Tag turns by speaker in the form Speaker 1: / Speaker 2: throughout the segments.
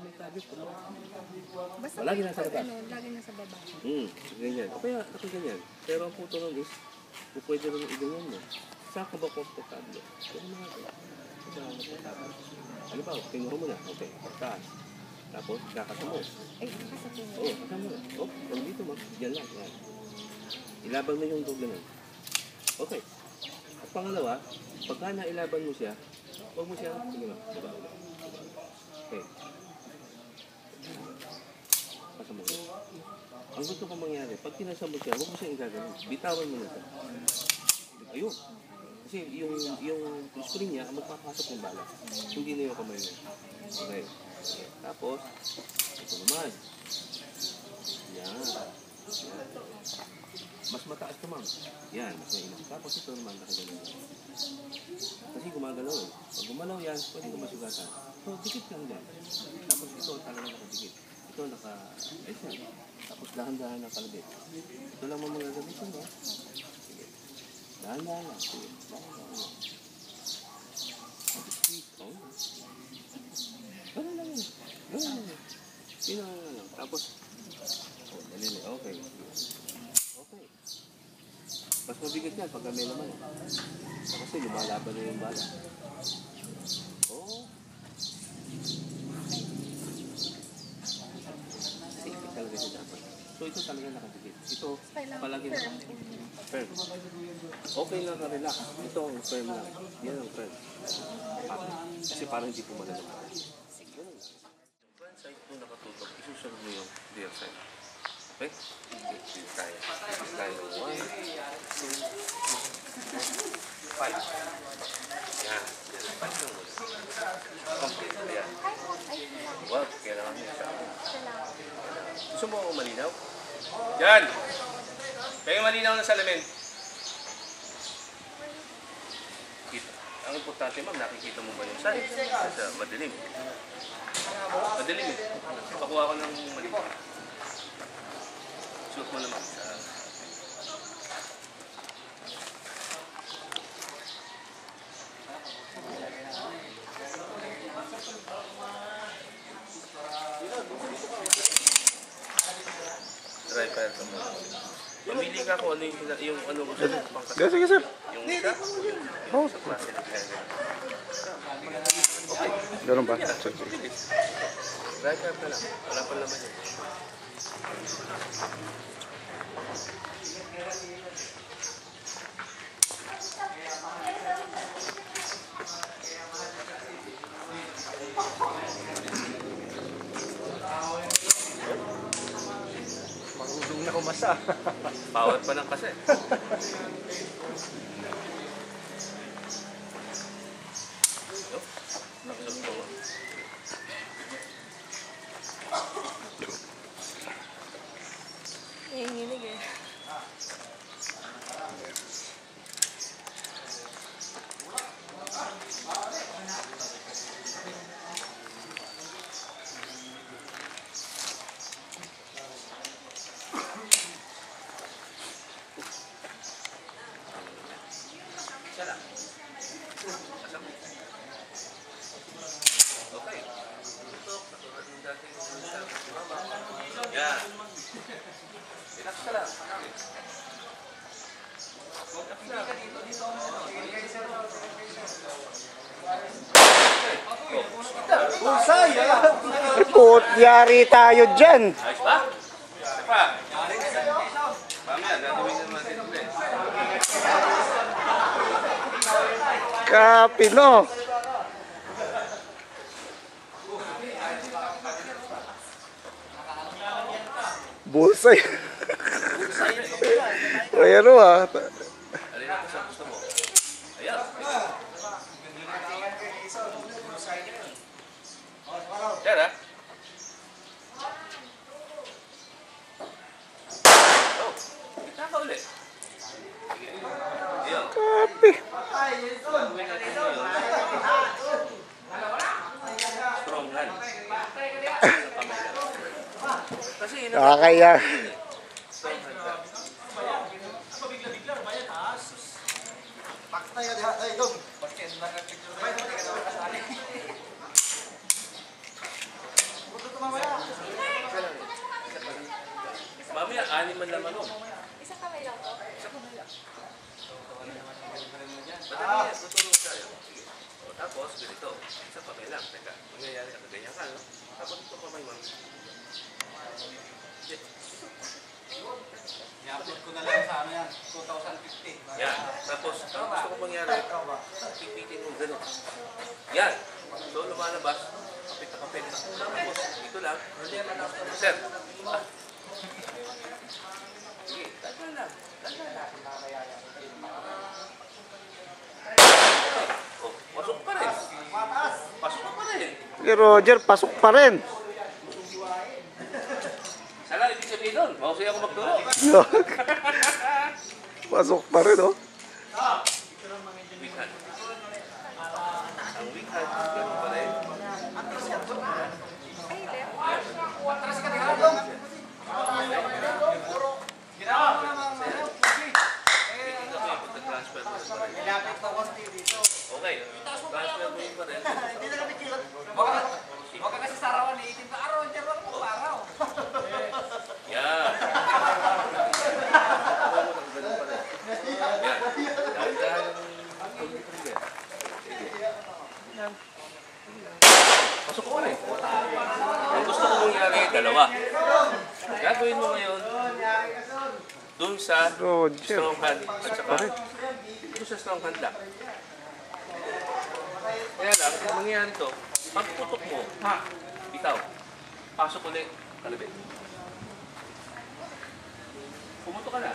Speaker 1: may target ko.
Speaker 2: Basta
Speaker 1: Lagi nasa baba.
Speaker 2: Lagi nasa baba.
Speaker 1: Ganyan. O kaya nakaganyan. Pero ang puto nun is, kung pwede rin iganyan mo. Saan ka ba komportable? Pero mga ito. Saan ka komportable? Ano ba? Tinuro mo na. Okay. Taas. Tapos, kakasa mo.
Speaker 2: Ay, kakasa mo.
Speaker 1: Oo, kasa mo na. Oh, pag dito mo. Yan lang. Yan. Ilaban mo yung dog na. Okay. At pangalawa, pagka nailaban mo siya, huwag mo siya, sige ma, diba ulit. Okay. Kasa mo. Ang gusto ko mangyari, pag kinasa mo siya, huwag mo siya igaganon. Bitawan mo na siya. Ayun. Kasi yung spring niya, magpapasok ng bala. Hindi na yung kamay mo. Okay. Tapos, ito naman. Yan. Mas mataas ka, ma'am. Yan, mas mainam. Tapos ito naman, nakaganon. Kasi gumagalaw eh. Pag gumalaw yan, pwede ka masugatan. So, dikit lang yan. Tapos ito, talagang nakadikit. Ito, ayos yan. Tapos dahan-dahan ng kalabit. Ito lang mo mga gamitin mo. Sige. Dahan-dahan lang. Sige. Dahan-dahan lang. Gano'n lang yan. Gano'n lang yan. Gano'n lang. Tapos, dalili. Okay. Okay. Mas mabigat yan pag may laman. Kasi lumalaban na yung bala. Oh. Safety talaga siya dapat. So ito talaga nakadikit. Ito palagi na firm. Okay lang na relax. Ito ang firm lang. Yan ang firm. Kasi parang hindi pumalala. Ganun lang. Front side mo nakatutok, isusunod mo yung rear side. Okay? Sige tayo. Tayo. 1, 2, 5. Yan. 5 lang mo. Complete. Yan. Wow, kailangan mo siya. Gusto mo malinaw? Yan! Kaya malinaw na salamin. Kita. Ang importante, ma'am, nakikita mo ba yung sign? Kasi madilim. Madilim eh. Pakuha ko ng madilim. Suot mo naman sa... Dry fire ka mo. Mamili ka kung ano yung ano gusto mo pangkasal.
Speaker 3: Sige, sir.
Speaker 1: Yung isa, yung sa klase ng kaya. Okay.
Speaker 3: Ganun ba?
Speaker 1: Dry fire ka lang. Wala pa naman yun.
Speaker 3: Marunong na kumasa.
Speaker 1: Bawat pa ng kasi.
Speaker 2: Nanginginig eh.
Speaker 1: Okay. Yeah. Relax ka lang.
Speaker 3: Yari tayo dyan.
Speaker 1: Ayos ba? Pa. Mamaya, gagawin naman din ulit.
Speaker 3: Kapino. Busay. Ay, ano ah.
Speaker 1: Alin ako sa gusto mo? Ayan. Yan ah. Oh, kita ka ulit. Sige. Ayan.
Speaker 3: Kapi.
Speaker 1: Strong hand. Kasi
Speaker 3: Nakakaya.
Speaker 1: strong hand ka. Anim man laman mo.
Speaker 2: Isang kamay lang po.
Speaker 1: Madali yan, tutulong tayo. Sige. O, tapos, ganito. Isa pa lang. Teka, mangyayari ka. Ganyan ka, no? Tapos ito pa may mga.
Speaker 4: I-upload ko na lang sa ano yan, 2050.
Speaker 1: Yan. Tapos, ang gusto kong mangyari, pipitin mo gano'n. Yan. So, lumalabas. Kapit na kapit. Tapos, ito lang. Sir. Ah. Sige, tagal lang. Tagal lang. Oh, pasok pa rin. Pasok pa rin.
Speaker 3: Si Roger, pasok pa rin.
Speaker 1: Sala, ibig sabihin doon. Mahusay ako magturo.
Speaker 3: Pasok pa rin, oh.
Speaker 1: Weekend. Ang weekend, gano'n pa rin.
Speaker 2: Ay, left.
Speaker 4: Ginawa ko naman mga
Speaker 1: Hindi ka may pagka-transfer mo pa rin.
Speaker 4: Ilapit pa konti dito.
Speaker 1: Okay, transfer mo yun pa rin.
Speaker 4: Hindi na kami kirot. Huwag ka kasi sarawan eh. Itim ka araw, dyan wala mo araw.
Speaker 1: Yan. Ganun pa rin. Yan. Dahan-dahan ang pag-trigger. Sige. Pasok ko pa rin. Ang gusto ko mangyari, dalawa. Gagawin mo ngayon doon sa
Speaker 3: Roger.
Speaker 1: strong hand at saka doon sa strong hand lang. Kaya lang, kung mangyayari ito, pagputok mo, bitaw, pasok ulit, kalabit. Pumutok ka na,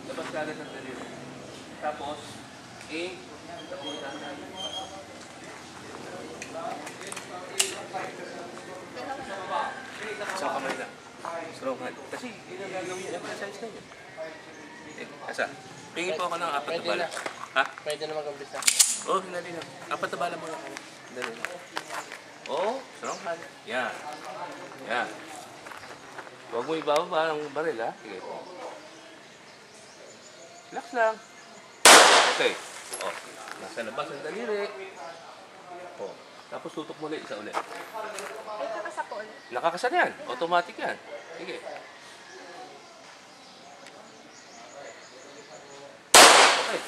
Speaker 1: labas ka agad ng daliri. Tapos, isang kamay na. Strong hand. Kasi, yun ang gagawin yung exercise na yun. Asa? Pingin po ako ng apat na bala. Ha?
Speaker 4: Pwede na mag-umpisa.
Speaker 1: Oo, dali lang. Apat na bala mo lang. Dali lang. Oo, strong hand. Yan. Yan. Huwag mo ibaba ng baril, ha? Sige. Relax lang. Okay. Oh, nasa labas ang daliri. Oh. Tapos tutok mo ulit, isa ulit.
Speaker 2: Ay, kakasapol.
Speaker 1: Nakakasan yan. Automatic yan. Sige. Okay.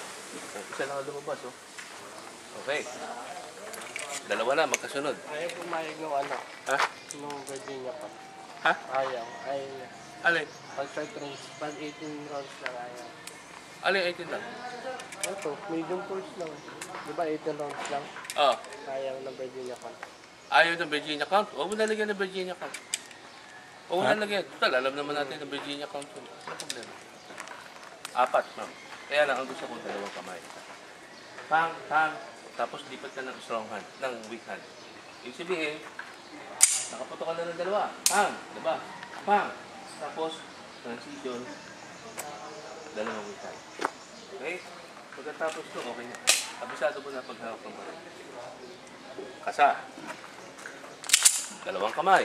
Speaker 1: Isa lang ang lumabas, oh. Okay. Dalawa na, magkasunod.
Speaker 4: Ayaw pumayag ng ano,
Speaker 1: Ha?
Speaker 4: nung Virginia pa.
Speaker 1: Ha?
Speaker 4: Ayaw. Ay,
Speaker 1: Alin?
Speaker 4: pag 18 rounds lang ayaw.
Speaker 1: Alin 18 lang?
Speaker 4: Ito, medium force lang. Di ba 18 rounds lang?
Speaker 1: Oo.
Speaker 4: Ayaw ng Virginia pa.
Speaker 1: Ayaw ng Virginia count? Huwag mo nalagyan ng Virginia count. Huwag mo nalagyan. Total, alam naman natin ng Virginia count. Ano problema? Apat, ma'am. Kaya lang, ang gusto ko dalawang kamay. Pang, tapos lipat ka ng strong hand, ng weak hand. Ibig sabihin, nakaputo ka na ng dalawa. Pang, diba? Pang. Tapos, transition, dalawang weak hand. Okay? Pagkatapos ito, okay na. Abisado mo na paghawak ng baril. Kasa. Dalawang kamay.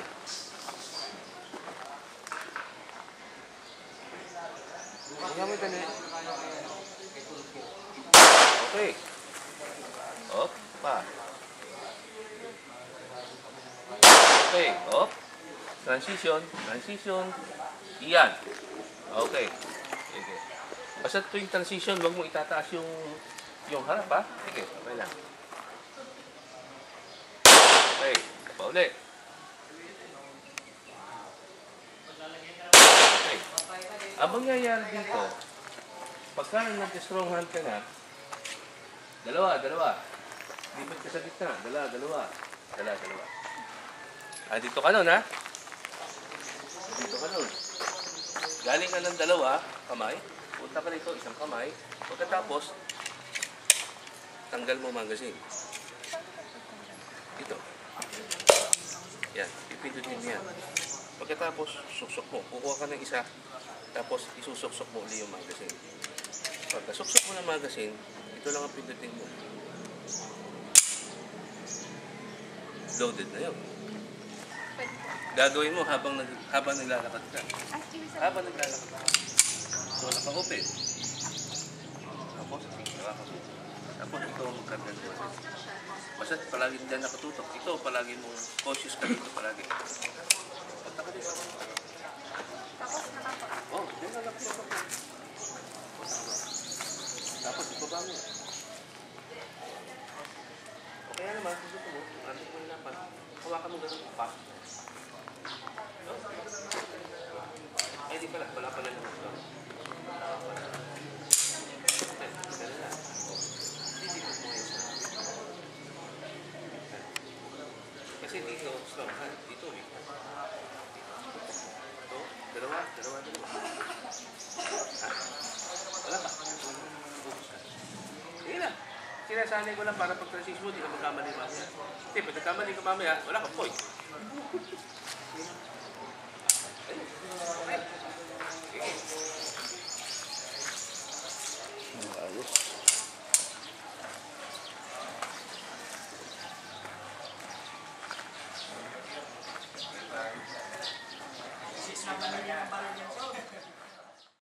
Speaker 1: Gamit dali. Okay. Op, pa. Okay, op. Transition. Iyan. Okay. Sige. Basta tuwing transition, huwag mo itataas yung harap, ha? Sige, okay lang. Okay, pa ulit. Okay. Ang mangyayari dito, pagka nag-strong hand ka na, dalawa. Lipat ka sa gitna. Dalawa. Dito ka nun, ha? Dito ka nun. Galing ka ng dalawa, kamay. Punta ka rito, isang kamay. Pagkatapos, tanggal mo magazine. Ito. Yan, ipindutin mo yan. Pagkatapos, suksok mo. Kukuha ka ng isa, tapos isusuksok mo ulit yung magazine. Pagka suksok mo ng magazine, ito lang ang pindutin mo. Loaded na yun. Gagawin mo habang naglalakad ka. Habang naglalakad ka. So, naka-open. Tapos, tapos ito ang magkarga ng magazine. Basta palagi dyan nakatutok. Ito, palagi mo, cautious ka dito palagi. Punta ka dito.
Speaker 2: Tapos nakapa.
Speaker 1: Oh, yan na lang. Tapos, ibaba mo. O kaya naman, susuko mo, ano mo yung lapan, hawakan mo ganun pa. No? Ay, di pala, wala pala naman ito. Wala pala. Ay, ganun na. Sisipot mo yun. Kasi dito, slow, ha? Dito, weak. Ito, dalawa. Ha? Wala pa. Focus ka. Sige na. Sinasanay ko lang para pag transition mo, di ka magkamali mamaya. Kasi pag nagkamali ka mamaya, wala kang point.
Speaker 3: Ayos.
Speaker 4: Sis naman niya ang baril niya.